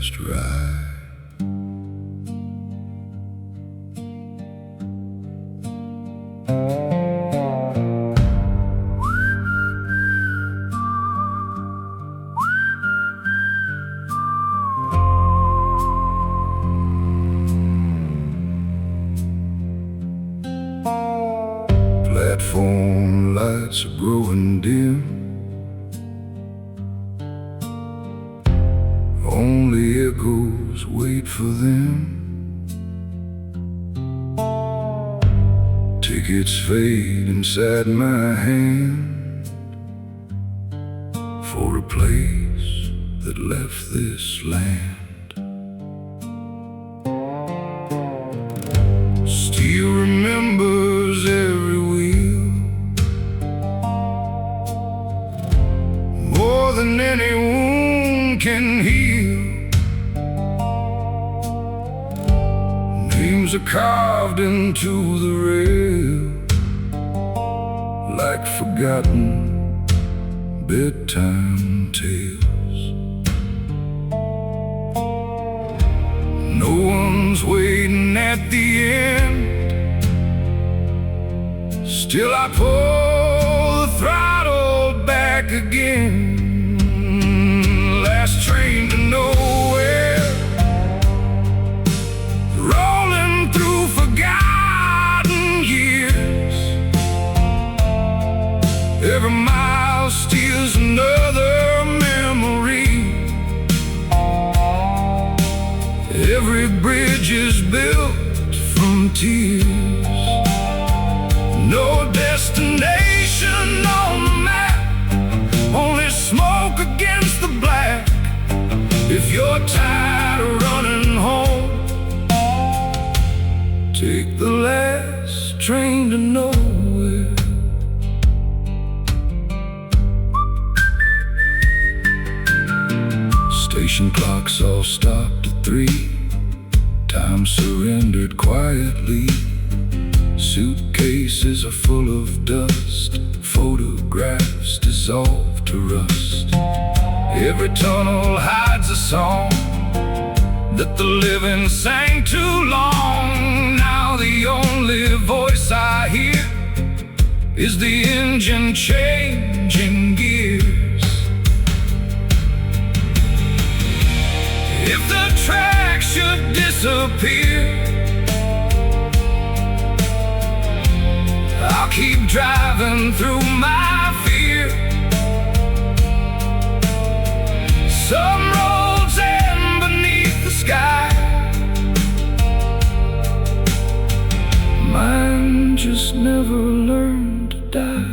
just right. Platform lights are growing dim. Only echoes wait for them. Tickets fade inside my hand for a place that left this land. Still remembers every wheel more than any wound can heal. Names are carved into the rail like forgotten bedtime tales. No one's waiting at the end. Still I pull the throttle back again. Last train to nowhere, rolling through forgotten years. Every mile steals another memory. Every bridge is built from tears. No destination on the map, only smoke against the black. If you're tired of running home, take the last train to nowhere. Station clocks all stopped at 3. Time surrendered quietly. Suitcases are full of dust. Photographs dissolve to rust. Every tunnel hides a song that the living sang too long. Now the only voice I hear is the engine changing gears. If the track should disappear, I'll keep driving through my fear. Some roads end beneath the sky, mine just never learned to die.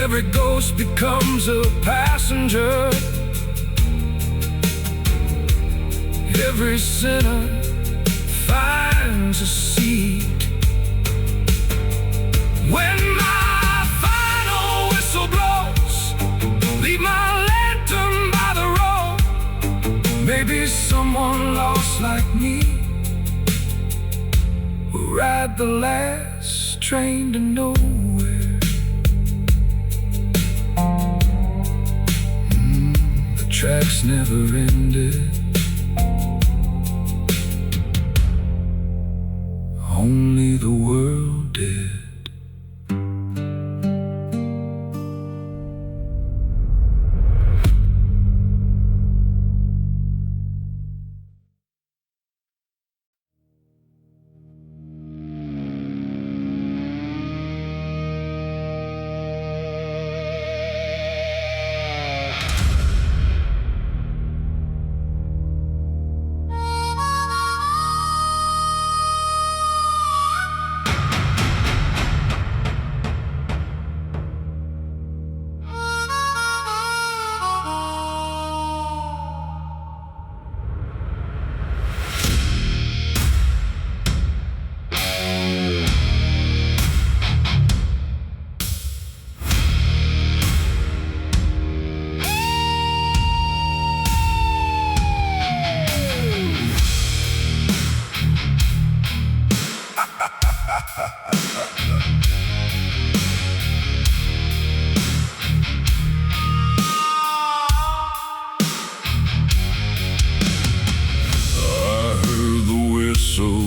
Every ghost becomes a passenger. Every sinner finds a seat. When my final whistle blows, leave my lantern by the road. Maybe someone lost like me will ride the last train to nowhere. The tracks never ended, only the world did.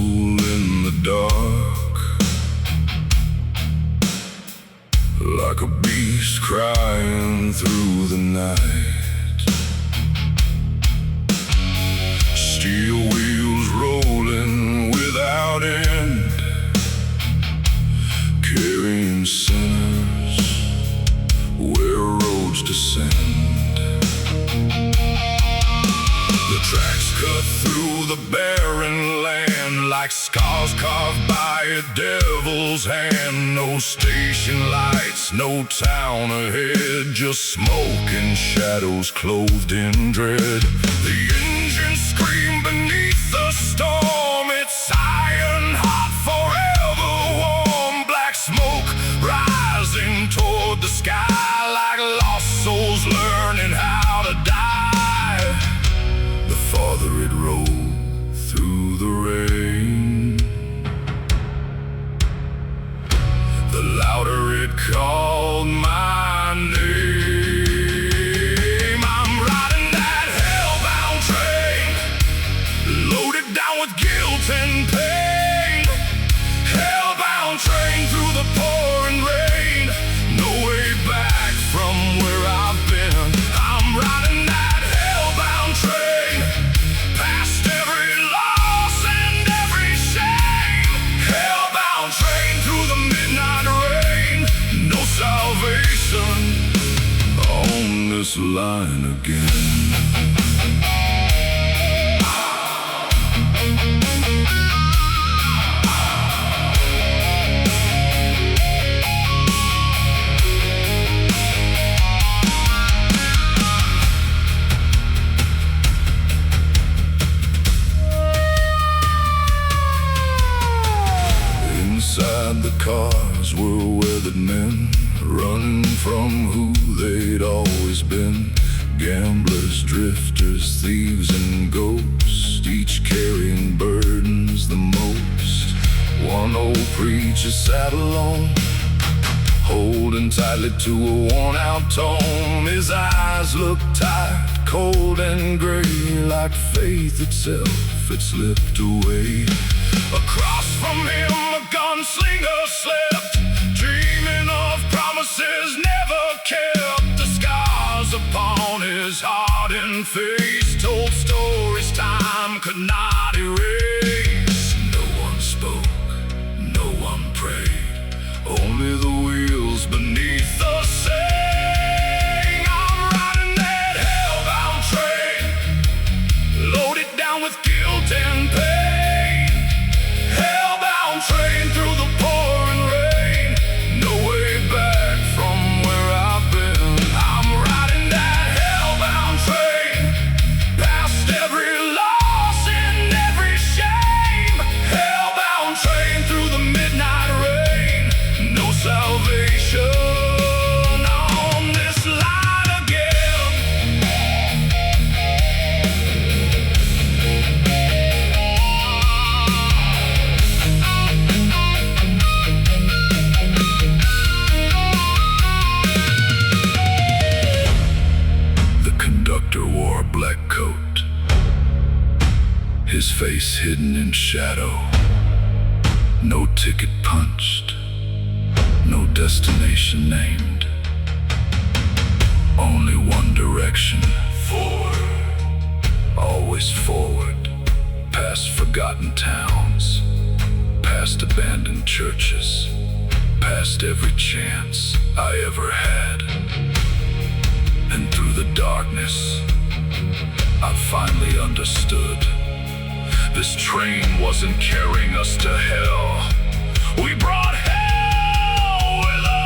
soul in the dark, like a beast crying through the night. Steel wheels rolling without end, carrying sinners where roads descend. The tracks cut through the barren land like scars carved by a devil's hand. No station lights, no town ahead, just smoke and shadows clothed in dread. The engines scream beneath the storm, it's iron hot, forever warm. Black smoke rising toward the sky like lost souls learning how to die. The farther it rolled through the rain, the louder it called my name. I'm riding that hellbound train, loaded down with guilt and pain. Hellbound train through the pouring rain, no way back from where I've been. I'm riding that hellbound train, past every loss and every shame. Hellbound train through the midnight rain, no salvation on this line again. Inside the cars were weathered men, running from who they'd always been. Gamblers, drifters, thieves and ghosts, each carrying burdens the most. One old preacher sat alone, holding tightly to a worn-out tome. His eyes looked tired, cold and gray, like faith itself, it slipped away. Across from him a gunslinger slept, dreaming of promises never kept. The scars upon his hardened face told stories time could not erase. No one spoke, no one prayed, only the wheels beneath the saying. I'm riding that hellbound train, loaded down with guilt and pain. Hellbound train through the pouring rain, no way back from where I've been. I'm riding that hellbound train, past every loss and every shame. Hellbound train through the midnight rain, no salvation on this line again. The conductor wore a black coat, his face hidden in shadow. No ticket punched, no destination named, only one direction. Forward, always forward, past forgotten towns, past abandoned churches, past every chance I ever had. And through the darkness, I finally understood. This train wasn't carrying us to hell, we brought hell with us.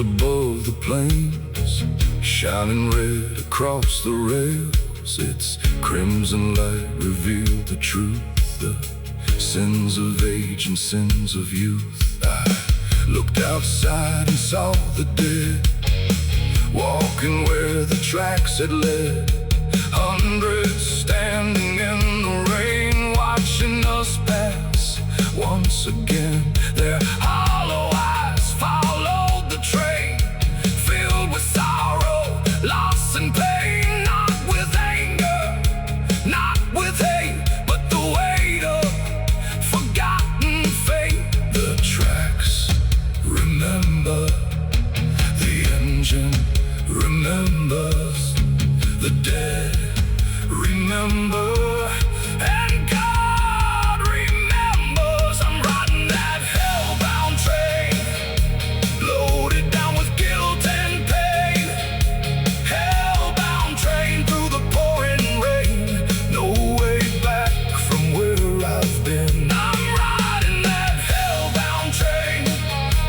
above the plains, shining red across the rails. Its crimson light revealed the truth, the sins of age and sins of youth. I looked outside and saw the dead, walking where the tracks had led. Hundreds standing in the rain, watching us pass once again. Their hollow eyes followed the train, filled with sorrow, loss and pain. Not with anger, not with hate, but the weight of forgotten fate. The tracks remember, the engine remembers, the dead remember, and God remembers. I'm riding that hellbound train, loaded down with guilt and pain. Hellbound train through the pouring rain, no way back from where I've been. I'm riding that hellbound train,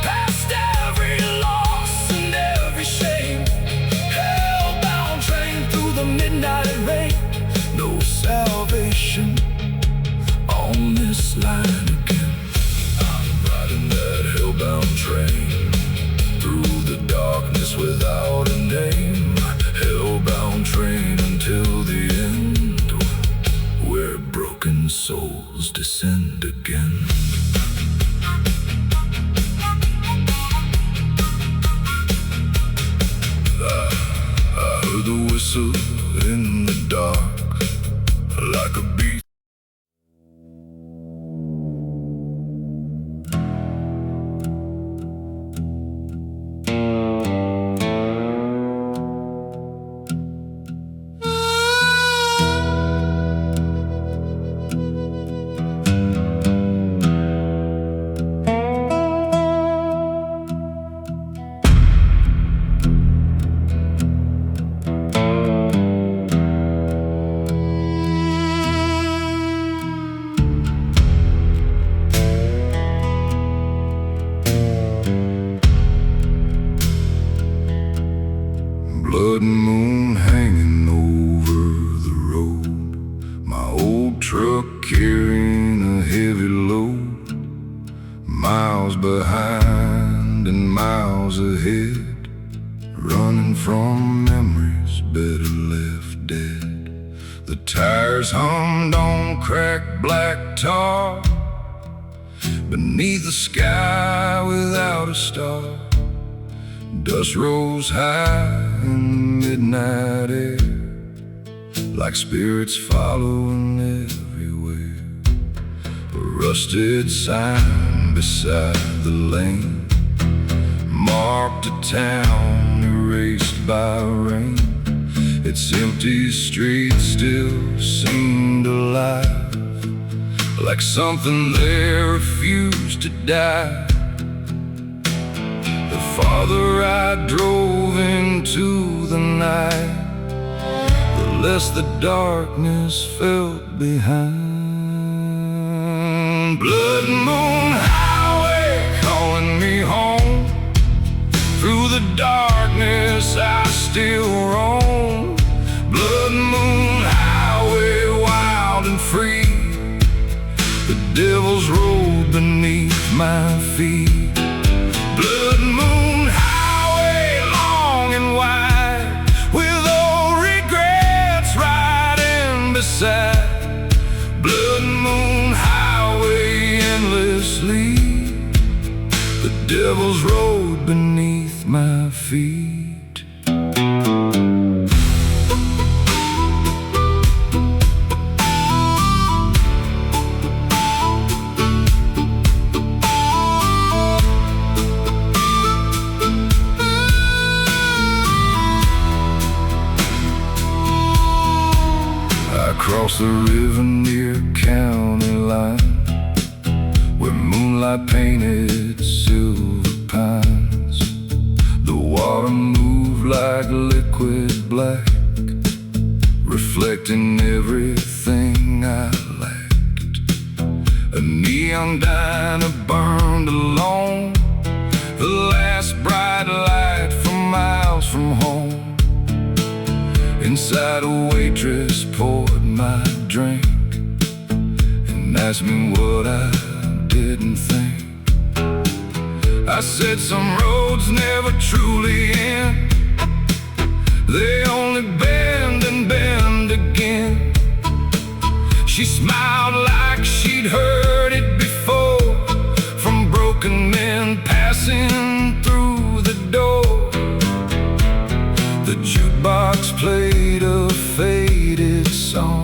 past every loss and every shame. Hellbound train through the midnight rain, no salvation on this line again. I'm riding that hellbound train through the darkness without a name. Hellbound train until the end, where broken souls descend again. I heard the whistle in the dark, like a beast. Blood moon hanging over the road, my old truck carrying a heavy load. Miles behind and miles ahead, running from memories better left dead. The tires hummed on cracked black tar, beneath the sky without a star. Dust rose high in the midnight air, like spirits following everywhere. A rusted sign beside the lane marked a town erased by rain. Its empty streets still seemed alive, like something there refused to die. The farther I drove into the night, the less the darkness felt behind. Blood moon highway calling me home, through the darkness I still roam. Blood moon highway wild and free, the devil's road beneath my feet. Blood moon highway long and wide, with old regrets riding beside. Blood moon highway endlessly, the devil's road beneath my feet. Across the river near county line, where moonlight painted silver pines. The water moved like liquid black, reflecting everything I lacked. A neon diner burned alone, the last bright light that waitress poured my drink and asked me what I didn't think. I said some roads never truly end, they only bend and bend again. She smiled like she'd heard it before, from broken men passing through the door. The jukebox played a faded song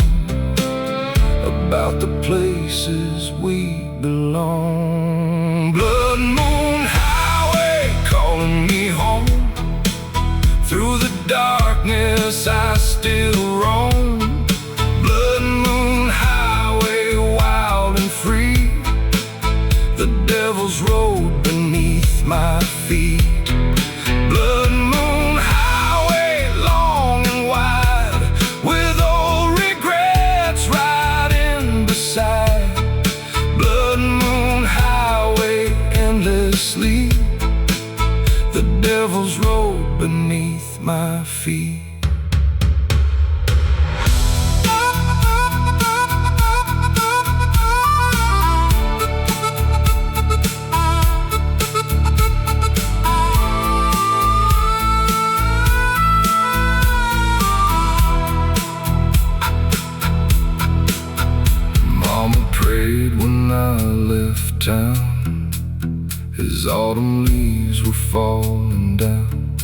about the places we belong. Blood moon highway calling me home. Through the darkness I still roam. Blood moon highway, wild and free. The devil's road beneath my feet. Blood moon highway, long and wide, with old regrets riding beside. Blood moon highway, endlessly. The devil's road beneath my feet. Mama prayed when I left town, as autumn leaves were falling down.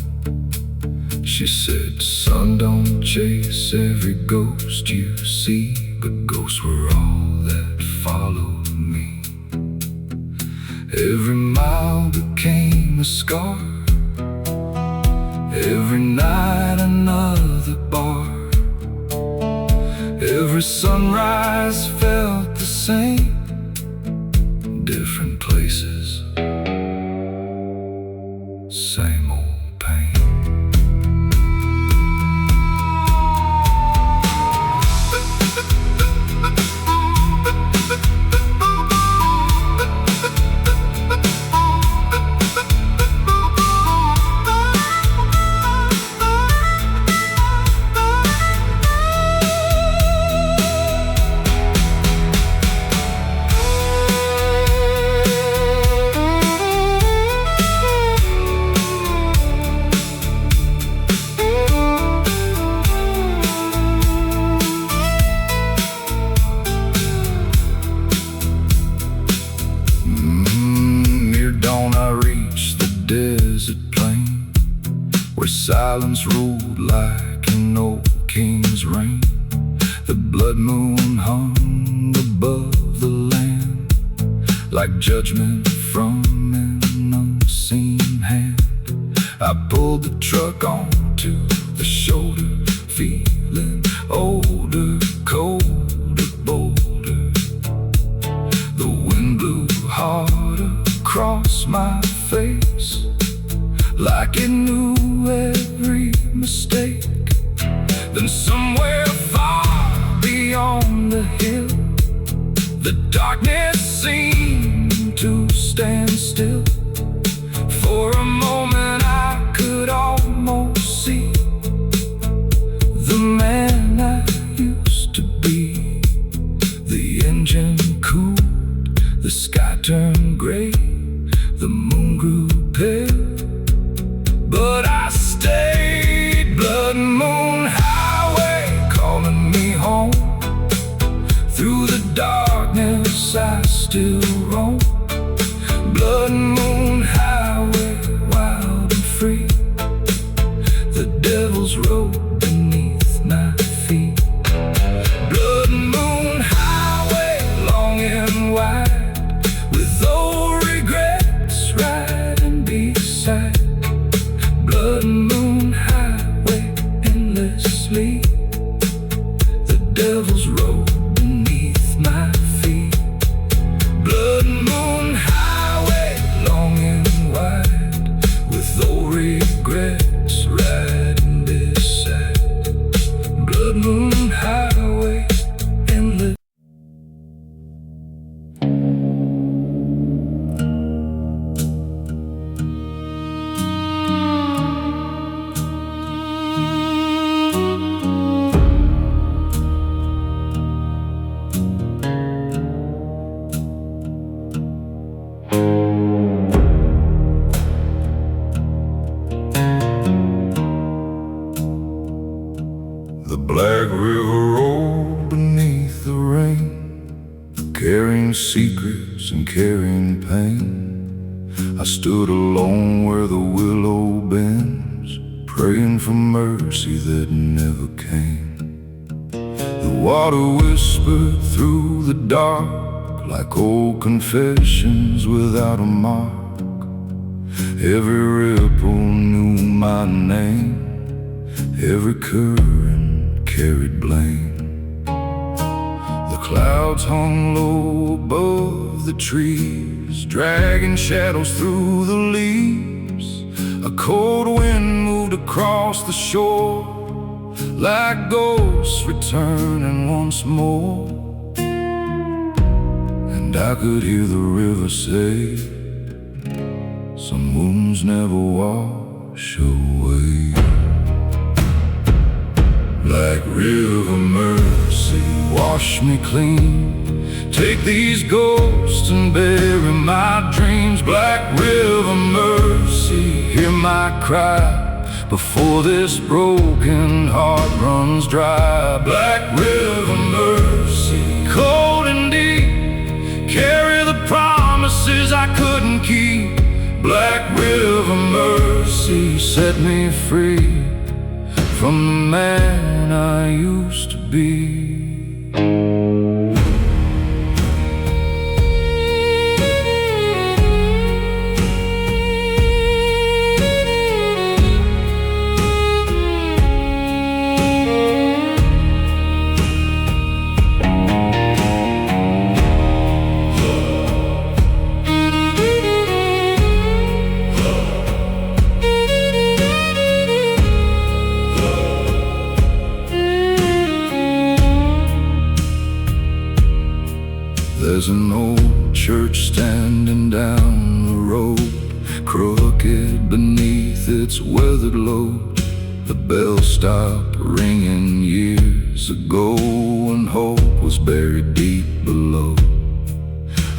She said, son, don't chase every ghost you see, but ghosts were all that followed me. Every mile became a scar, every night another bar. Every sunrise felt the same, different places, same old pain. Silence ruled like an old king's reign. The blood moon hung above the land, like judgment from an unseen hand. I pulled the truck onto the shoulder, feeling older, colder, bolder. The wind blew hard across my face, like it knew every mistake. Then somewhere far beyond the hill, the darkness seemed to stand still. For a moment I could almost see the man I used to be. The engine cooled, the sky turned gray, the moon grew pale, but I stayed. Blood moon highway calling me home. Through the darkness I still roam. Blood moon highway, wild and free. The devil's road beneath my feet. Blood moon highway, long and wide, with old regrets riding beside. Blood moon highway, endlessly. The devil's road beneath my feet. Blood carrying secrets and carrying pain. I stood alone where the willow bends, praying for mercy that never came. The water whispered through the dark like old confessions without a mark. Every ripple knew my name, every current carried blame. The clouds hung low above the trees, dragging shadows through the leaves. A cold wind moved across the shore, like ghosts returning once more. And I could hear the river say, some wounds never wash away. Black river mercy, wash me clean. Take these ghosts and bury my dreams. Black river mercy, hear my cry before this broken heart runs dry. Black river mercy, cold and deep, carry the promises I couldn't keep. Black river mercy, set me free from the man I used to be. There's an old church standing down the road, crooked beneath its weathered load. The bell stopped ringing years ago when hope was buried deep below.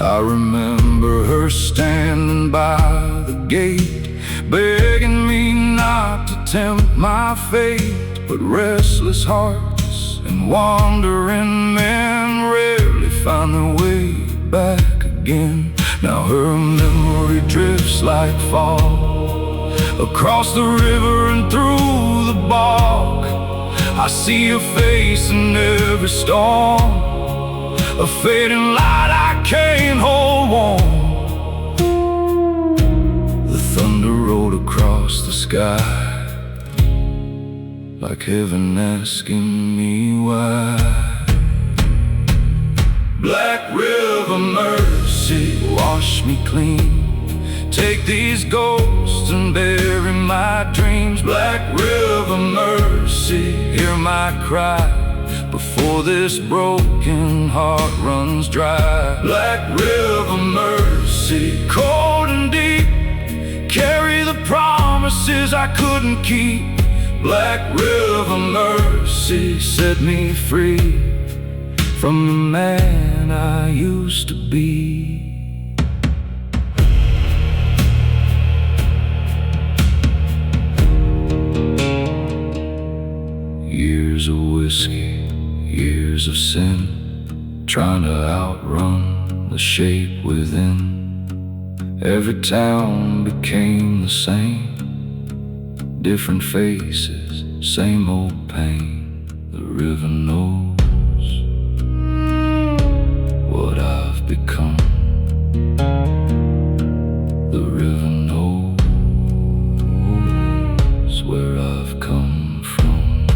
I remember her standing by the gate, begging me not to tempt my fate. But restless hearts and wandering men rarely find their way back again. Now her memory drifts like fog across the river and through the bog. I see her face in every storm, a fading light I can't hold warm. The thunder rolled across the sky, like heaven asking me why. Black river mercy, wash me clean. Take these ghosts and bury my dreams. Black river mercy, hear my cry before this broken heart runs dry. Black river mercy, cold and deep, carry the promises I couldn't keep. Black river mercy, set me free from the man I used to be. Years of whiskey, years of sin, trying to outrun the shape within. Every town became the same, different faces, same old pain. The river knows what I've become. The river knows where I've come from.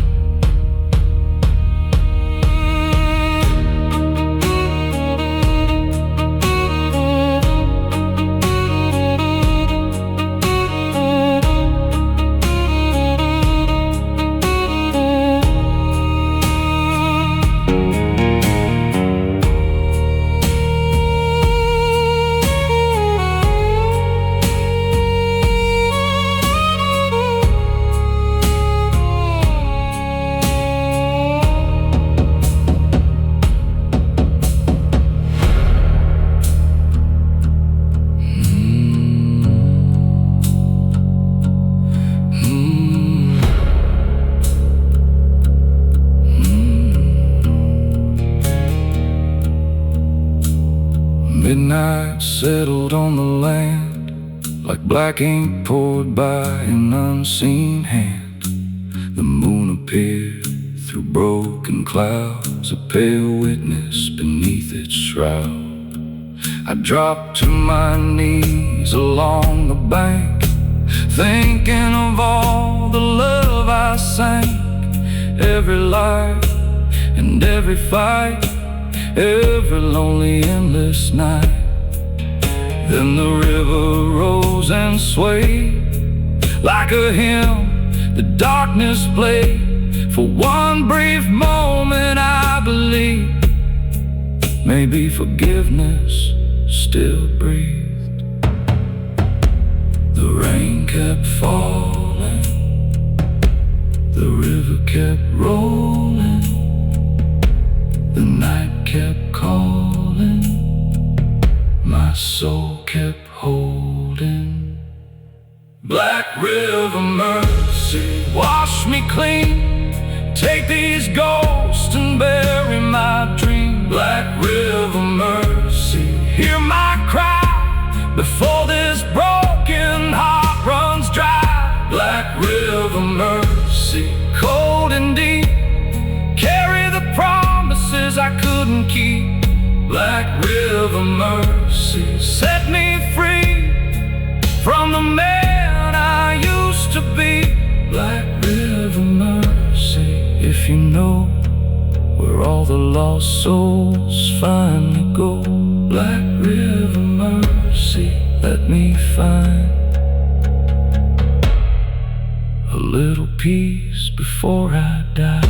Midnight settled on the land like black ink poured by an unseen hand. The moon appeared through broken clouds, a pale witness beneath its shroud. I dropped to my knees along the bank, thinking of all the love I sank. Every life and every fight, every lonely endless night. Then the river rose and swayed like a hymn the darkness played. For one brief moment I believed maybe forgiveness still breathed. The rain kept falling, the river kept rolling, the night kept calling, my soul kept holding. Black river mercy, wash me clean, take these ghosts and bury my dream. Black river mercy, hear my cry before this broken heart runs dry. Black river mercy, cold and deep, carry the promises I couldn't keep. Black river mercy, set me free from the man I used to be. Black river mercy, if you know where all the lost souls finally go. Black river mercy, let me find a little peace before I die.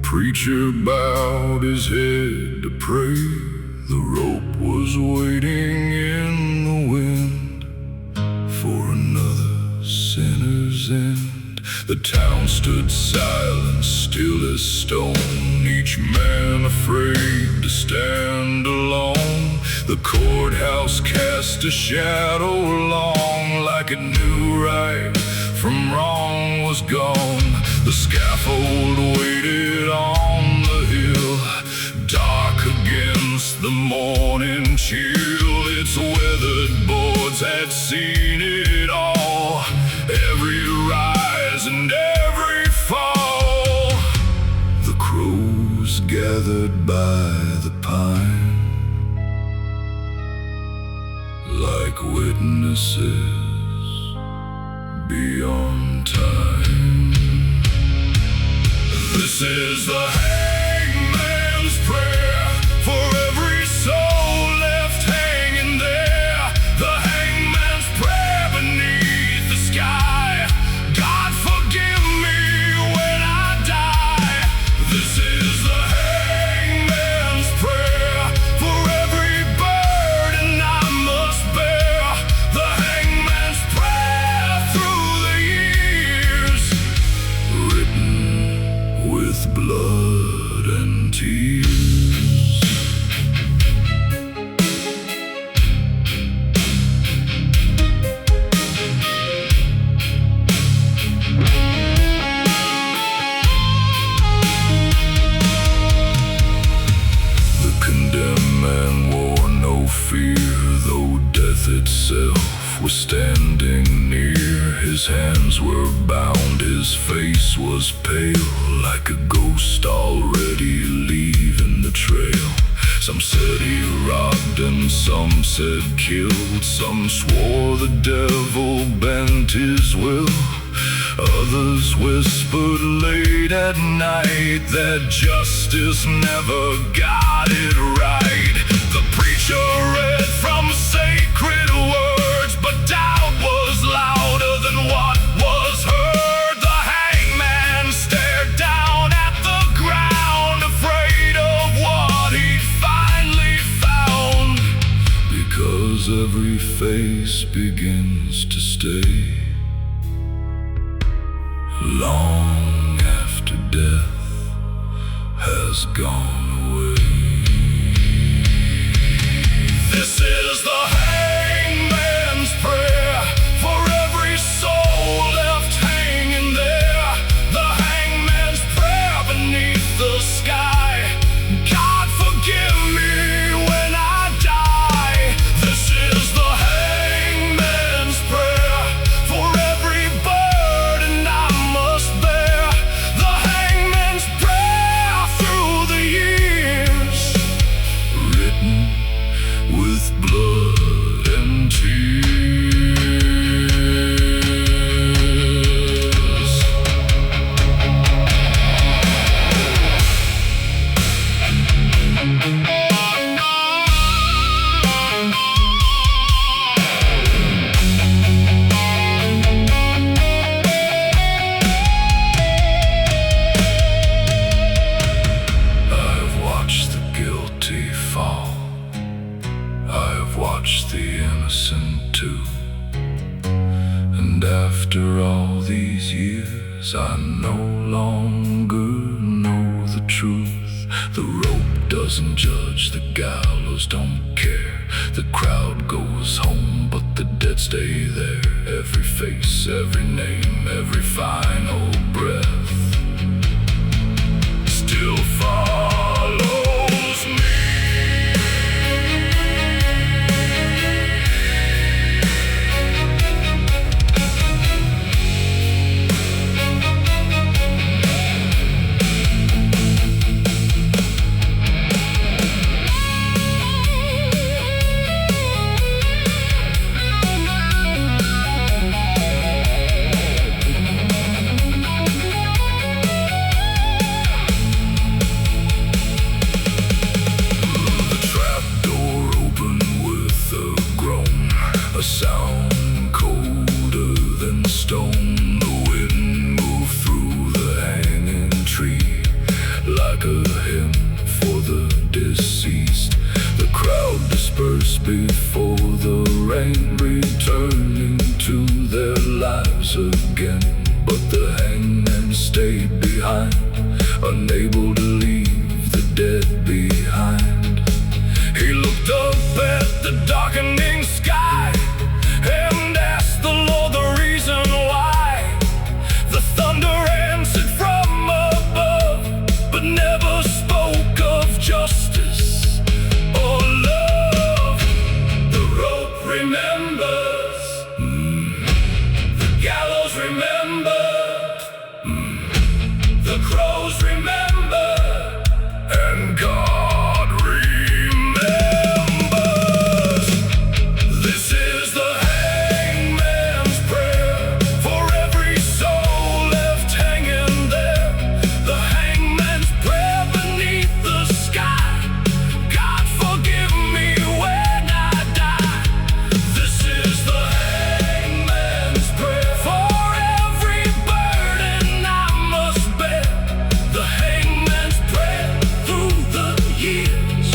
Preacher bowed his head to pray. The rope was waiting in the wind for another sinner's end. The town stood silent, still as stone, each man afraid to stand alone. The courthouse cast a shadow long, like it knew right from wrong was gone. The scaffold waited on the hill, dark against the morning chill. Its weathered boards had seen it all, every rise and every fall. The crows gathered by the pine, like witnesses beyond time. This is the hangman's prayer for every soul left hanging there. The hangman's prayer beneath the sky. God forgive me when I die. This is the hangman's prayer for every burden I must bear. The hangman's prayer through the years, written with blood. death itself was standing near. His hands were bound, his face was pale, like a ghost already leaving the trail. Some said he robbed and some said killed. Some swore the devil bent his will. Others whispered late at night that justice never got it right. The preacher read from sacred words, but doubt was louder than what was heard. The hangman stared down at the ground, afraid of what he'd finally found. Because every face begins to stay long after death has gone away. This is the hangman's prayer for every soul left hanging there. The hangman's prayer beneath the sky. God forgive me when I die. This is the hangman's prayer for every burden I must bear. The hangman's prayer through the years, written with blood and tears. I've watched the guilty fall, I've watched the innocent too. And after all these years, I no longer know the truth. The rope doesn't judge, the gallows don't care. The crowd goes home, but the dead stay there. Every face, every name, every final breath still follows me. A sound colder than stone. The wind moved through the hanging tree like a hymn for the deceased. The crowd dispersed before the rain, returning to their lives again. But the hangman stayed behind, unable to leave the dead behind. He looked up at the darkening sky and asked the Lord the reason why. The thunder answered from above, but never spoke of justice or love. The rope remembers, the gallows remember, the crows remember, and God remembers. This is the hangman's prayer for every soul left hanging there. The hangman's prayer beneath the sky. God forgive me when I die. This is the hangman's prayer for every burden I must bear. The hangman's prayer through the years,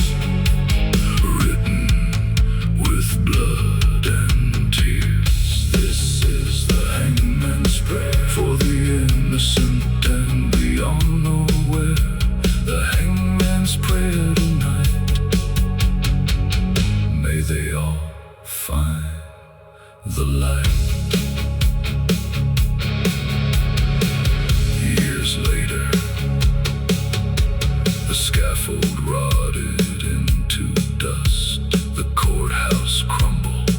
written with blood and tears. This is the hangman's prayer for the innocent and the unaware. The hangman's prayer tonight. May they all find the light. Years later, the scaffold rotted into dust. The courthouse crumbled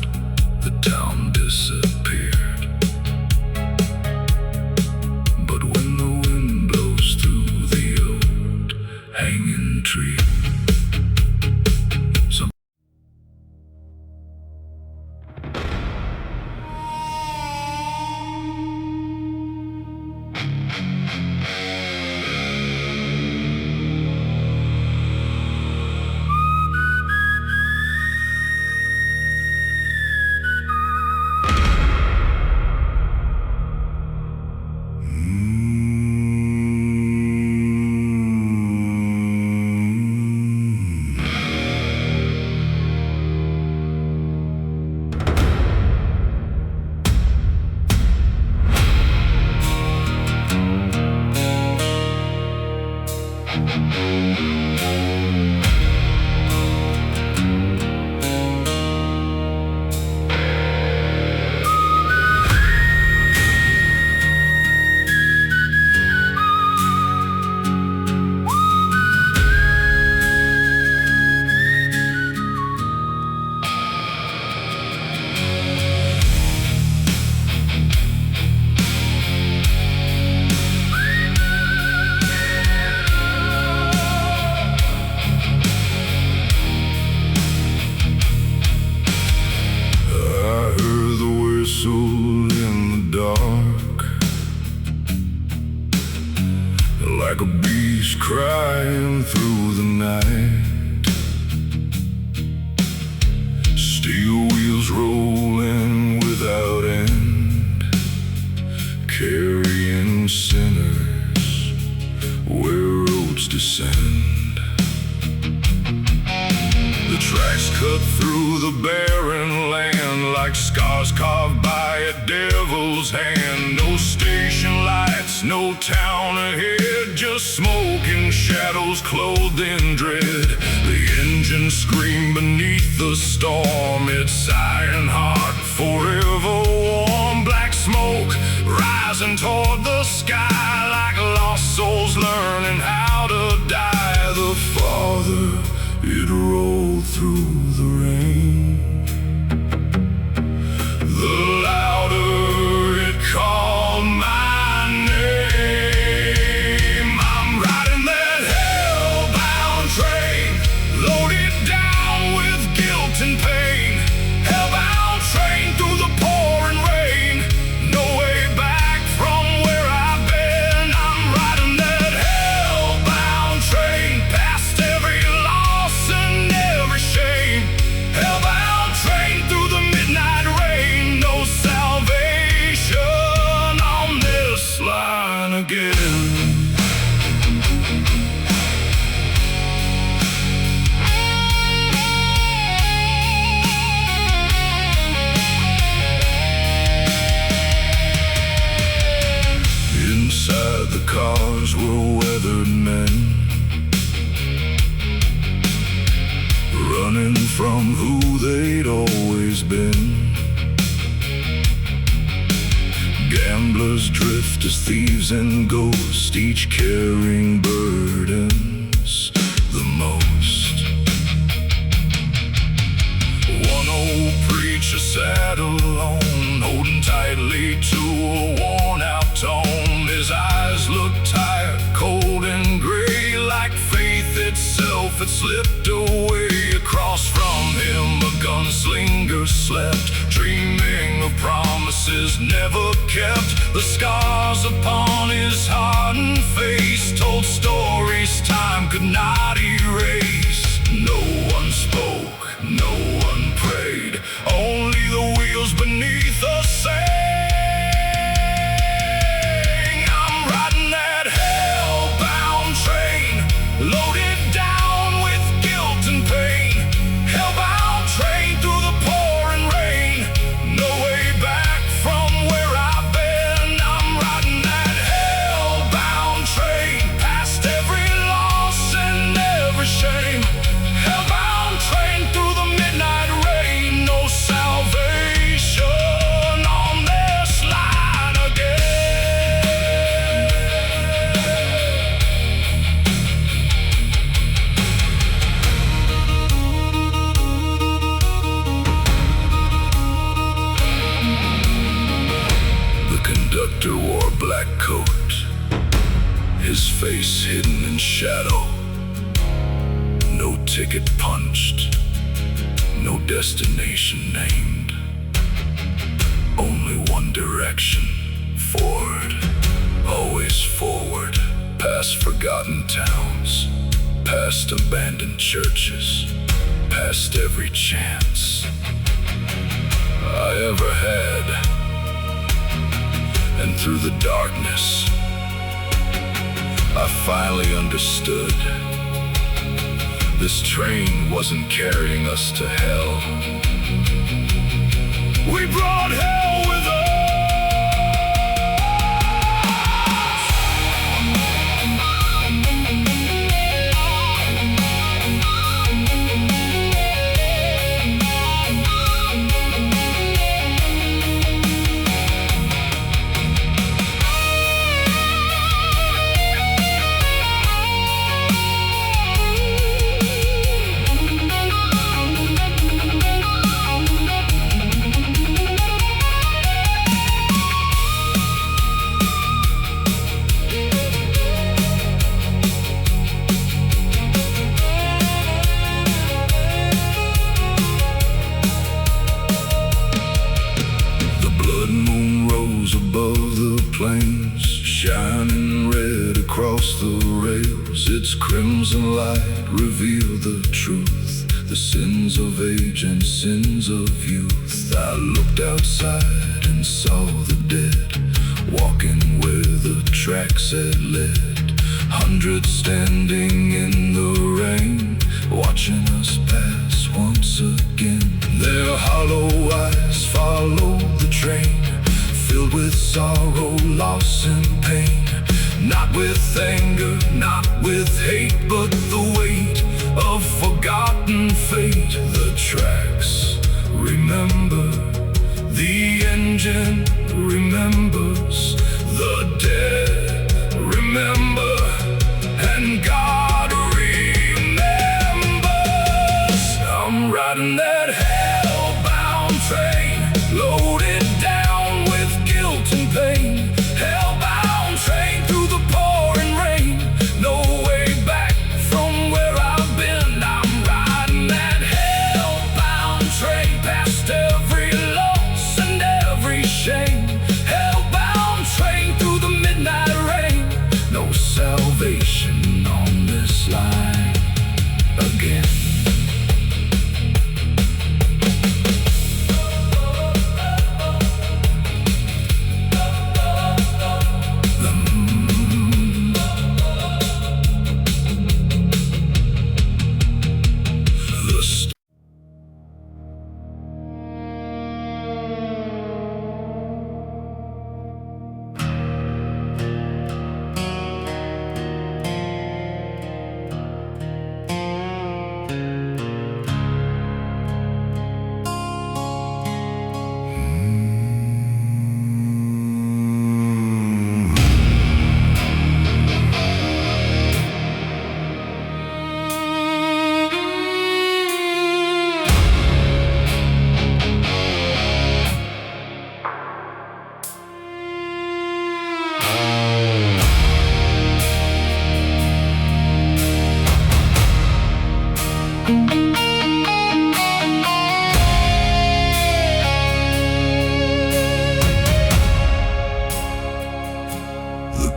like a beast crying through the night. Steel wheels rolling without end, carrying sinners where roads descend. The tracks cut through the barren land like scars carved by a devil's hand. No station lights, no town ahead, just smoking shadows clothed in dread. The engine screamed beneath the storm, its iron heart forever warm. Black smoke rising toward the sky like lost souls learning how to die. The farther it rolled through the rain, the louder it called my name. I'm riding that hellbound train, loaded down with guilt and pain. Hellbound train through the pouring rain, no way back from where I've been. I'm riding that hellbound train, past every loss and every shame. Hellbound train through the midnight rain, no salvation on this line again. Inside the cars were weathered men, running from who they'd always been. Gamblers, drifters, thieves and ghosts, each carrying burdens the most. One old preacher sat alone, holding tightly to a worn-out tome. His eyes looked tired, cold and gray, like faith itself had slipped away. Across from him a gunslinger slept, dreaming of promises never kept. The scars upon his hardened face told stories time could not erase. No one spoke, no one prayed, only the wheels beneath us sang. I'm riding that hellbound train, loaded down with guilt and pain. Hellbound train through the pouring rain, no way back from where I've been. I'm riding that hellbound train, past every loss and every shame. Hellbound train through the midnight rain, no salvation on this line again. The conductor wore a black coat, his face hidden in shadow. No ticket punched, no destination named, only one direction, forward, always forward. Past forgotten towns, past abandoned churches, past every chance I ever had. And through the darkness I finally understood. This train wasn't carrying us to hell, we brought hell with us. crimson light revealed the truth, the sins of age and sins of youth. I looked outside and saw the dead, walking where the tracks had led. Hundreds standing in the rain, watching us pass once again. Their hollow eyes followed the train, filled with sorrow, loss and pain. Not with anger, not with hate, but the weight of forgotten fate. The tracks remember, the engine remembers, the dead remember, and God remembers. I'm riding that hell-bound train, loaded down with guilt and pain. Hell-bound train through the pouring rain, no way back from where I've been. I'm riding that hell-bound train, past every loss and every shame. Hell-bound train through the midnight rain, no salvation on this line again.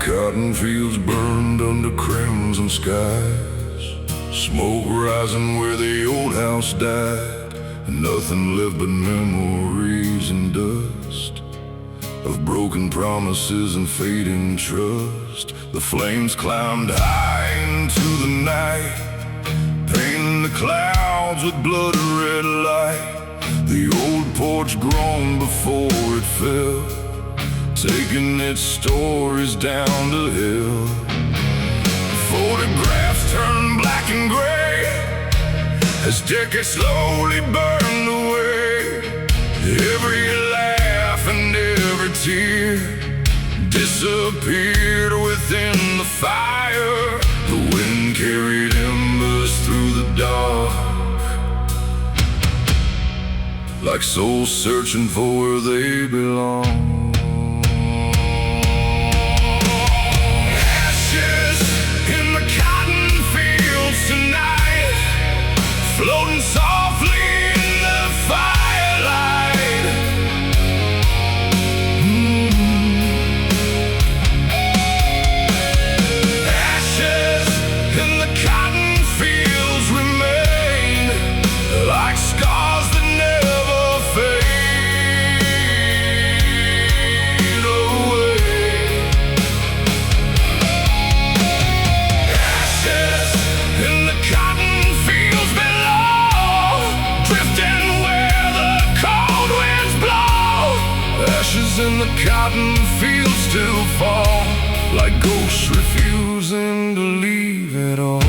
Cotton fields burned under crimson skies, smoke rising where the old house died, and nothing left but memories and dust of broken promises and fading trust. The flames climbed high into the night, painting the clouds with blood red light. The old porch groaned before it fell, taking its stories down the hill. Photographs turned black and gray as decades slowly burned away. Every laugh and every tear disappeared within the fire. The wind carried embers through the dark, like souls searching for where they belong. Floating softly in the firelight. Ashes in the cotton fields remain, like scars that never fade away. Ashes in the cotton fields below, drifting where the cold winds blow. Ashes in the cotton fields still fall, like ghosts refusing to leave it all.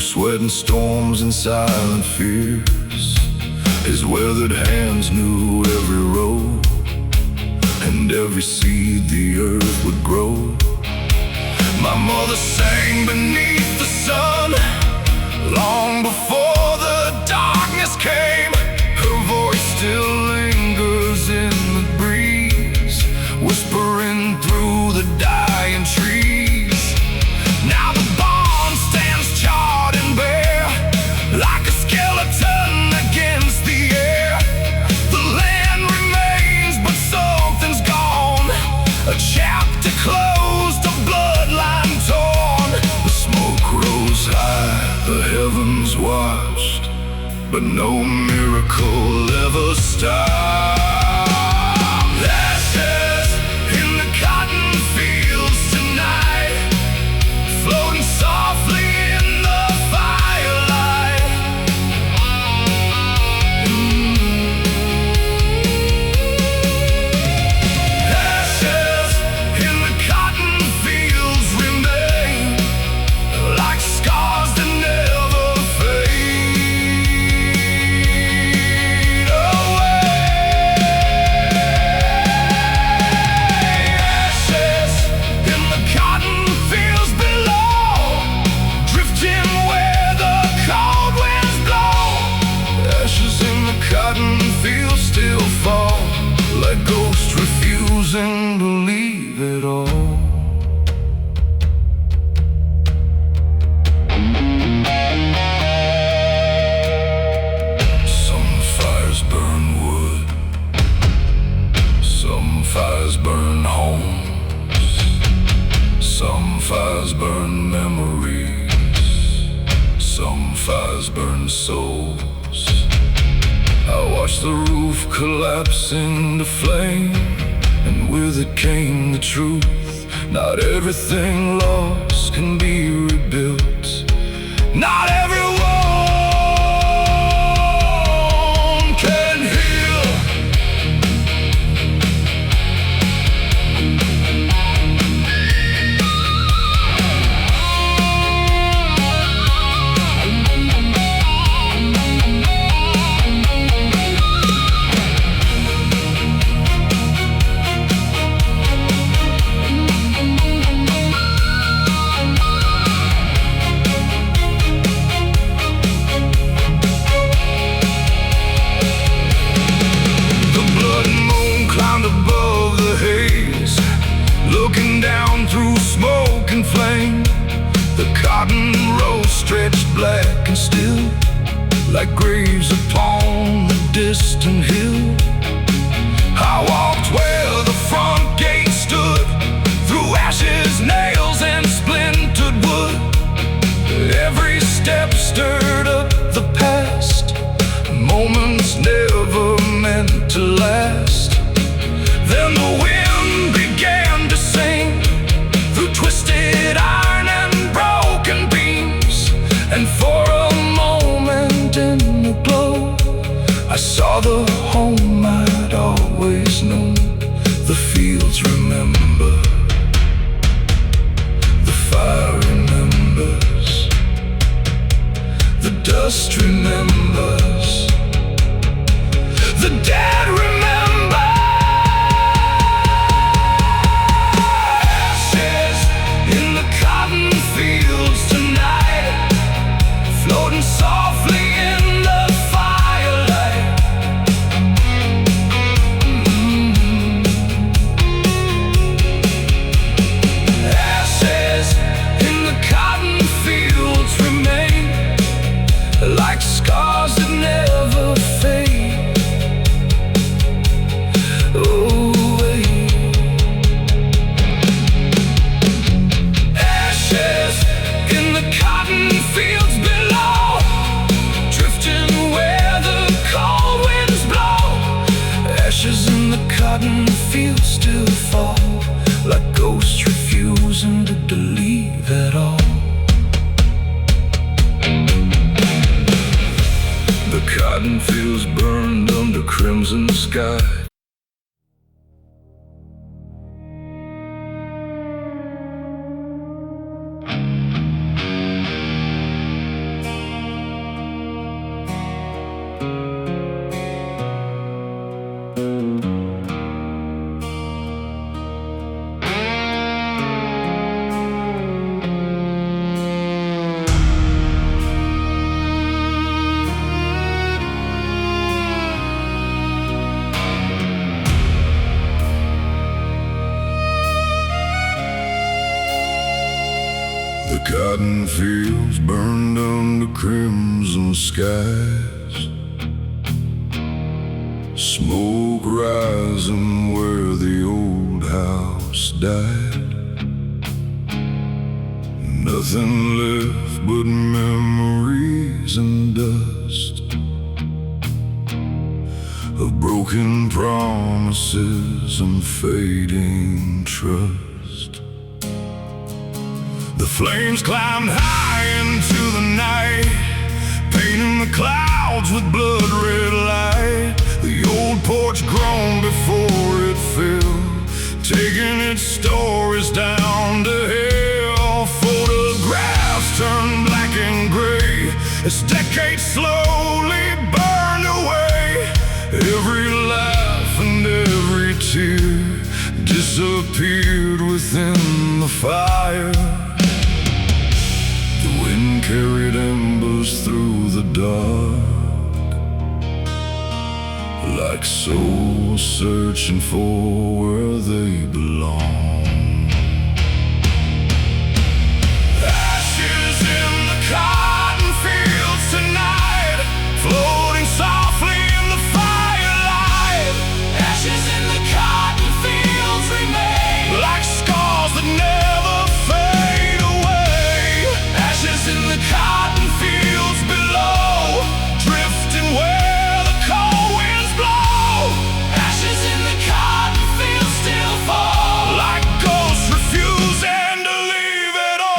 Sweat and storms and silent fears. His weathered hands knew every road and every seed the earth would grow. My mother sang beneath the sun long before the darkness darkness came, her voice still lingers in the breeze, whispering through the dying trees. Now the barn stands charred and bare, like a skeleton against the air. The land remains, but something's gone. A chapter closed, a bloodline torn. The smoke rose high, the heavens watched, but no miracle ever stopped. Ashes in the cotton fields tonight, floating softly in the firelight. Ashes in the cotton fields remain, like scars that never fade away. Ashes in the cotton fields below, drifting where the cold winds blow. Ashes in the cotton fields still fall, like ghosts refusing to leave it all. Some fires burn wood, some fires burn homes, some fires burn memories, some fires burn souls. I watched the roof collapse into flame, and with it came the truth. Not everything lost can be rebuilt. Not everyone can heal. The blood moon climbed above the haze, looking down through smoke and flame. The cotton rows stretched black and still, like graves upon a distant hill. I walked where the front gate stood, through ashes, nails, and splintered wood. Every step stirred up the past, moments never meant to last. Then the wind began to sing, through twisted iron and broken beams. And for a moment in the glow, I saw the home I'd always known. The fields remember, the fire remembers, the dust remembers, the dead remember. Ashes in the cotton fields tonight, floating softly in the firelight. Ashes in the cotton fields remain, like scars that never fade away. Ashes in the cotton fields below, drifting where the cold winds blow. Ashes in the cotton fields still fall, like ghosts refusing to leave at all. The cotton fields burned under crimson sky. The cotton fields burned under crimson skies, smoke rising where the old house died. Nothing left but memories and dust of broken promises and fading trust. The flames climbed high into the night, painting the clouds with blood-red light. The old porch groaned before it fell, taking its stories down to hell. Photographs turned black and gray as decades slowly burned away. Every laugh and every tear disappeared within the fire. The wind carried embers through the dark, like souls searching for where they belong. Ashes in the cotton fields tonight, floating softly in the firelight. Ashes in the cotton fields remain, like scars that never fade away. Ashes in the cotton fields below, drifting where the cold winds blow. Ashes in the cotton fields still fall, like ghosts refusing to leave it all.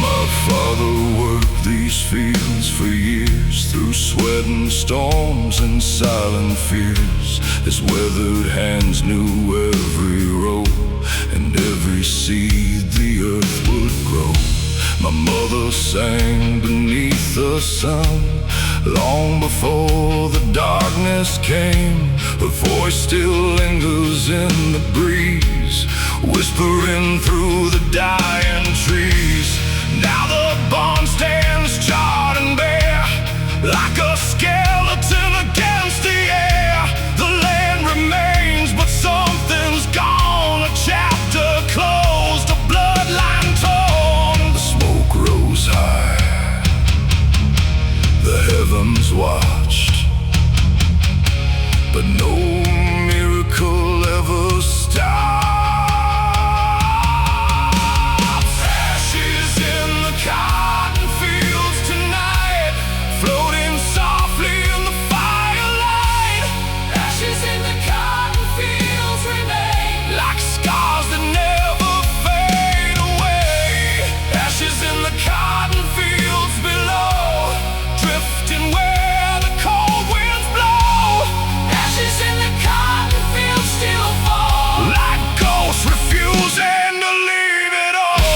My father worked these fields for years, through sweat and storms and silent fears. His weathered hands knew every row and every seed the earth would grow. My mother sang beneath the sun long before the darkness came. Her voice still lingers in the breeze, whispering through the dying trees. Now the barn stands charred and bare, like a skeleton against the air. The land remains, but something's gone. A chapter closed, a bloodline torn. The smoke rose high, the heavens watched, but no miracle ever stopped. Ashes in the cotton fields tonight, floating softly in the firelight. Ashes in the cotton fields remain, like scars that never fade away. Ashes in the cotton fields below, drifting where the cold winds blow. Ashes in the cotton fields still fall, like ghosts refusing to leave it all.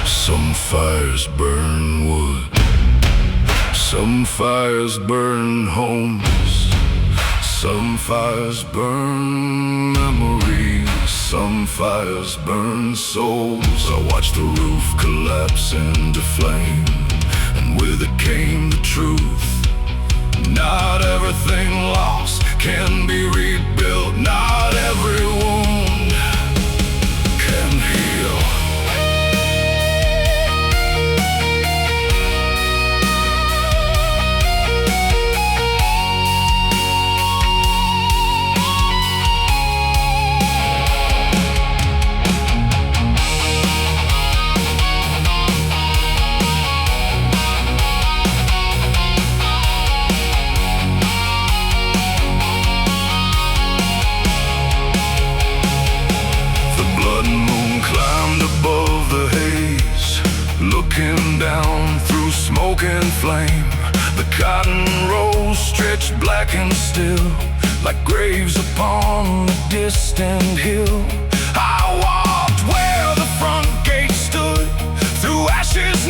Some fires burn wood, some fires burn homes, some fires burn memories, some fires burn souls. I watched the roof collapse into flame, and with it came the truth. Not everything lost can be rebuilt. Not every wound can heal. Down through smoke and flame, the cotton rows stretched black and still, like graves upon a distant hill. I walked where the front gate stood, through ashes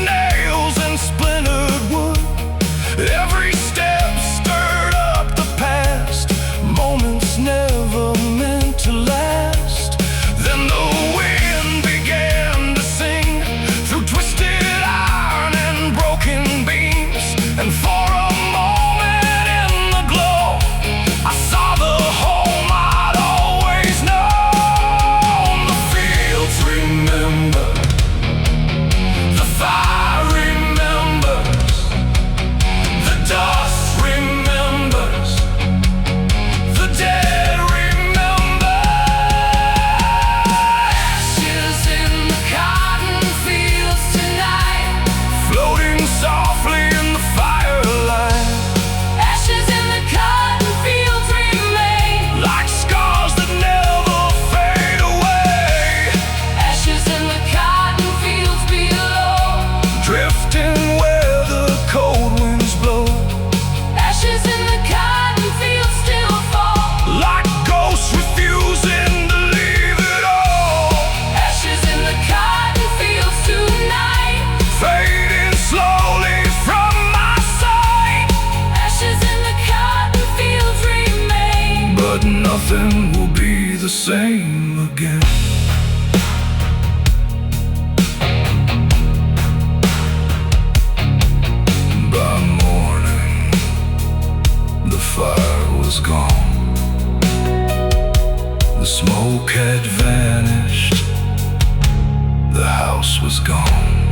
was gone,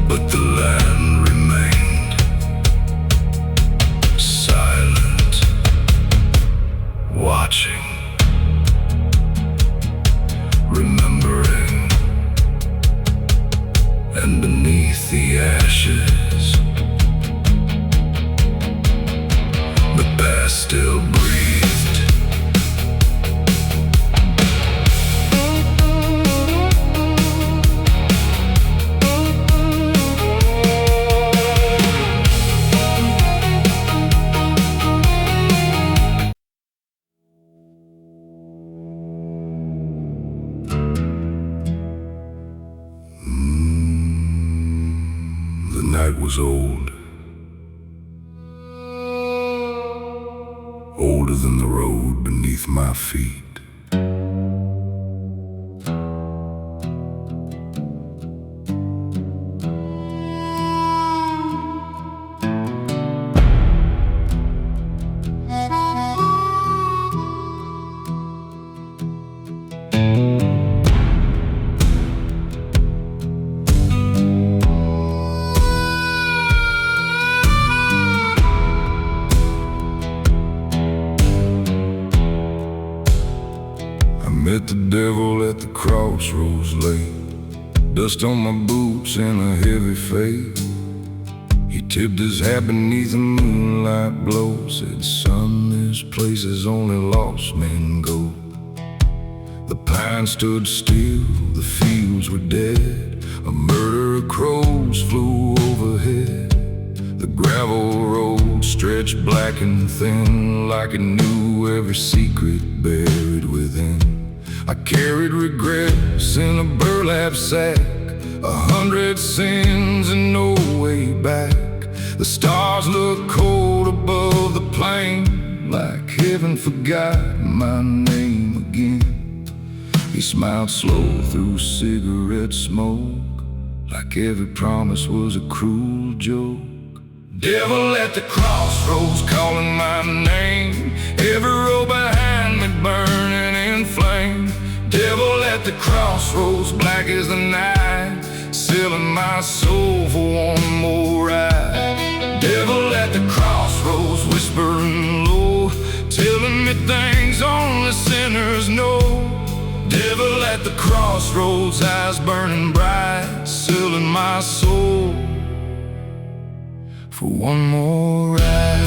but the land remained silent, watching, remembering, and beneath the ashes, the past still breathed. The night was old, older than the road beneath my feet. Met the devil at the crossroads late, dust on my boots and a heavy fade. He tipped his hat beneath the moonlight glow, said, "Son, this place is only lost men go." The pines stood still, the fields were dead, a murder of crows flew overhead. The gravel road stretched black and thin, like it knew every secret buried within. I carried regrets in a burlap sack, 100 sins and no way back. The stars looked cold above the plain, like heaven forgot my name again. He smiled slow through cigarette smoke, like every promise was a cruel joke. Devil at the crossroads calling my name, every road behind me burning in flame. Devil at the crossroads, black as the night, selling my soul for one more ride. Devil at the crossroads, whispering low, telling me things only sinners know. Devil at the crossroads, eyes burning bright, selling my soul for one more ride.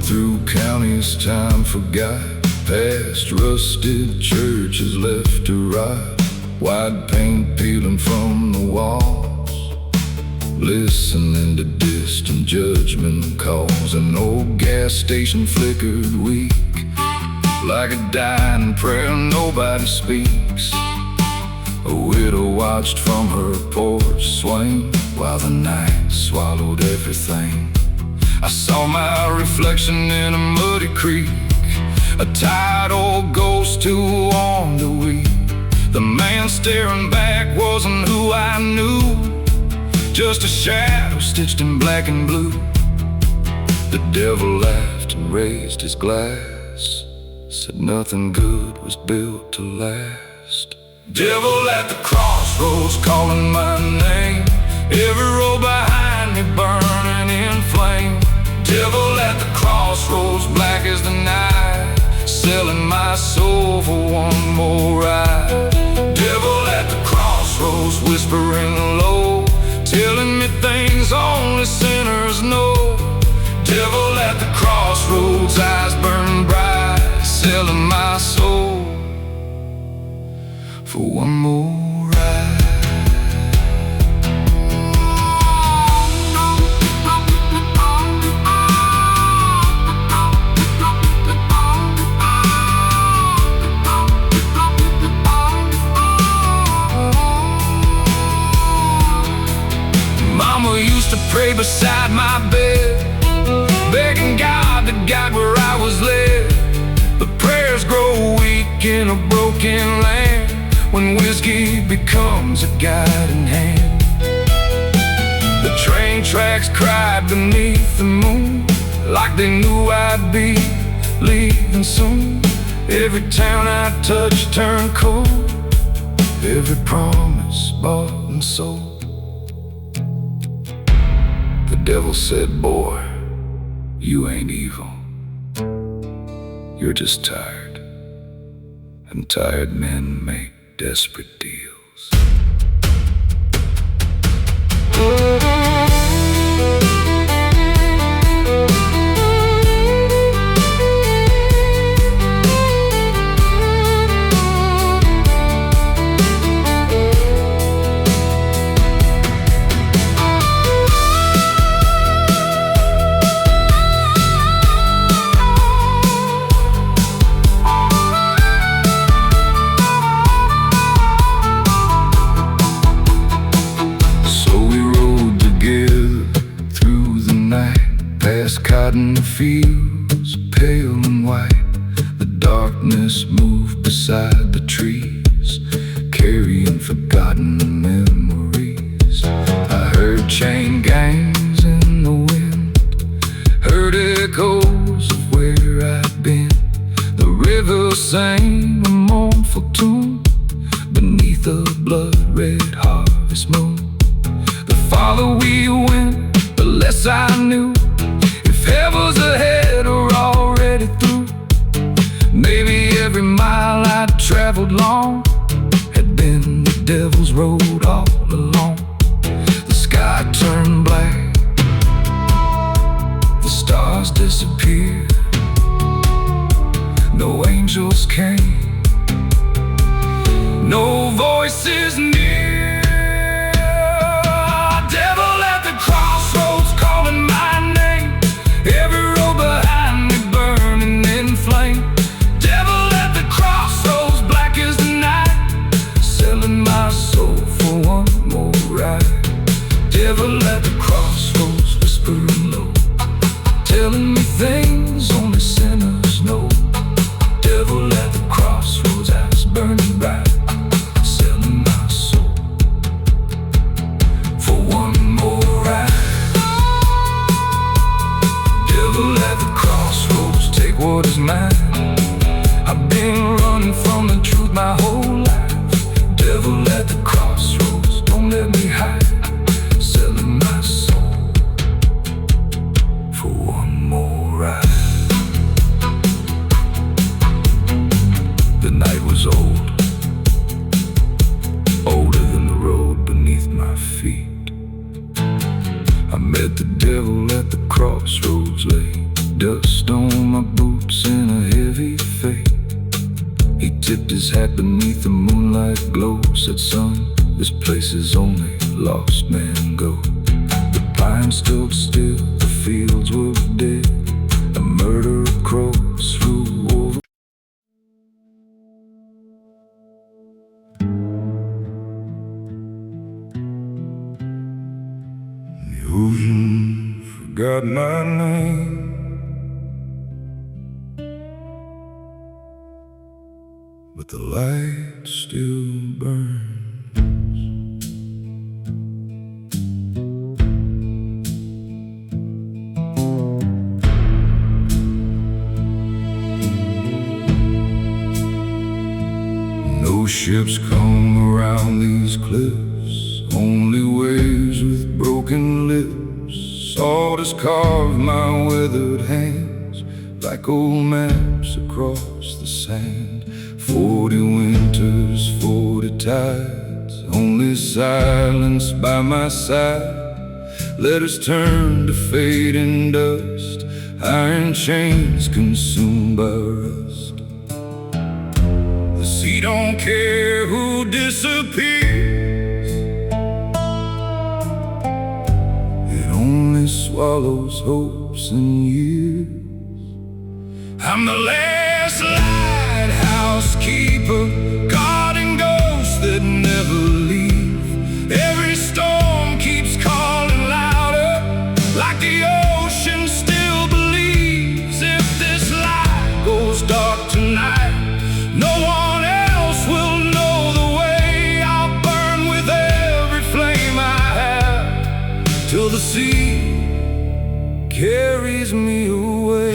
Through counties time forgot, past rusted churches left to rot, white paint peeling from the walls, listening to distant judgment calls. An old gas station flickered weak, like a dying prayer nobody speaks. A widow watched from her porch swing, while the night swallowed everything. I saw my reflection in a muddy creek, a tired old ghost too warm to weep. The man staring back wasn't who I knew, just a shadow stitched in black and blue. The devil laughed and raised his glass, said nothing good was built to last. Devil at the crossroads calling my name, every road behind me burning in flame. Devil at the crossroads, black as the night, selling my soul for one more ride. Devil at the crossroads, whispering low, telling me things only sinners know. Devil at the crossroads, eyes burning bright, selling my soul for one more ride. used to pray beside my bed, begging God to guide where I was led. But prayers grow weak in a broken land when whiskey becomes a guiding hand. The train tracks cried beneath the moon, like they knew I'd be leaving soon. Every town I touched turned cold, every promise bought and sold. The devil said, boy, you ain't evil, you're just tired, and tired men make desperate deals. Cotton fields, pale and white, the darkness moved beside the trees, carrying forgotten memories. I heard chain gangs in the wind, heard echoes of where I'd been. The river sang a mournful tune beneath a blood-red harvest moon. The farther we went, the less I knew. Heaven's ahead or already through. Maybe every mile I'd traveled long had been the devil's road all along. The sky turned black, the stars disappeared, no angels came, no voices near. Devil at the crossroads calling my name, every road behind me burning in flame. Devil at the crossroads, black as the night, selling my soul for one more ride. Devil at the crossroads, whispering low, telling me things only sinners know. Devil at the crossroads, eyes burning bright, selling my soul for one more ride. Devil at the crossroads, take what is mine. I've been running from the truth my whole life. Devil at the crossroads, don't let me hide, selling my soul for one more ride. The night was old, older than the road beneath my feet. I met the devil at the crossroads, lay dust on my boots in a heavy fate. He tipped his hat beneath the moonlight glow, said, son, this place is only lost men go. The pines stood still, the fields were dead, a murder of crows flew over. The ocean forgot my name, but the light still burns. No ships come around these cliffs, only waves with broken lips. Salt has carved my weathered hands like old maps across the sand. 40 winters, 40 tides, only silence by my side. Letters turn to fading dust, iron chains consumed by rust. The sea don't care who disappears, it only swallows hopes and years. I'm the last lighthouse keeper, guarding ghosts that never leave. Every storm keeps calling louder, the sea carries me away.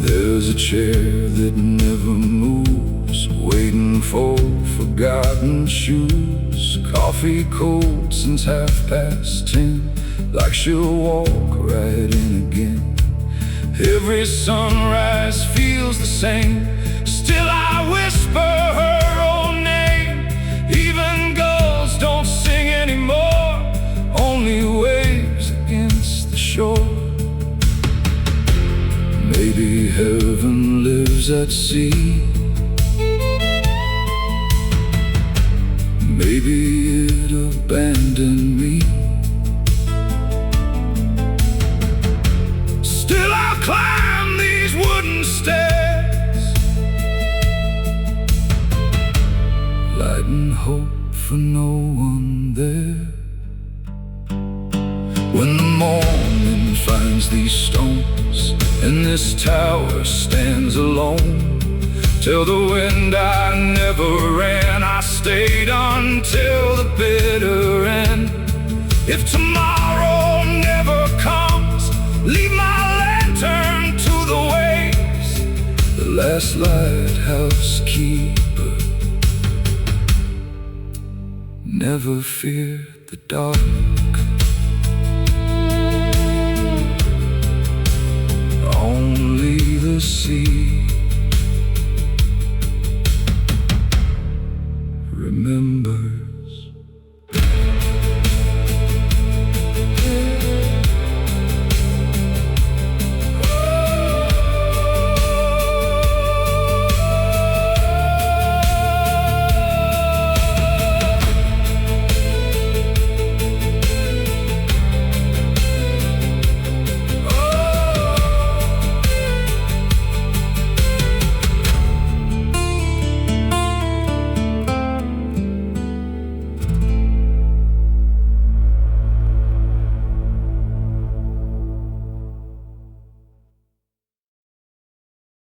There's a chair that never moves, waiting for forgotten shoes. Coffee cold since 10:30, like she'll walk right in again. Every sunrise feels the same, still I whisper her own name. Even gulls don't sing anymore, only waves against the shore. Maybe heaven lives at sea, maybe it abandoned me. Still I'll climb these wooden stairs, lighting hope for no one there. When the morning finds these stones and this tower stands alone, tell the wind I never ran, I stayed until the bitter end. If tomorrow never comes, leave my lantern to the waves, the last lighthouse keeper. Never fear the dark, only the sea. Remember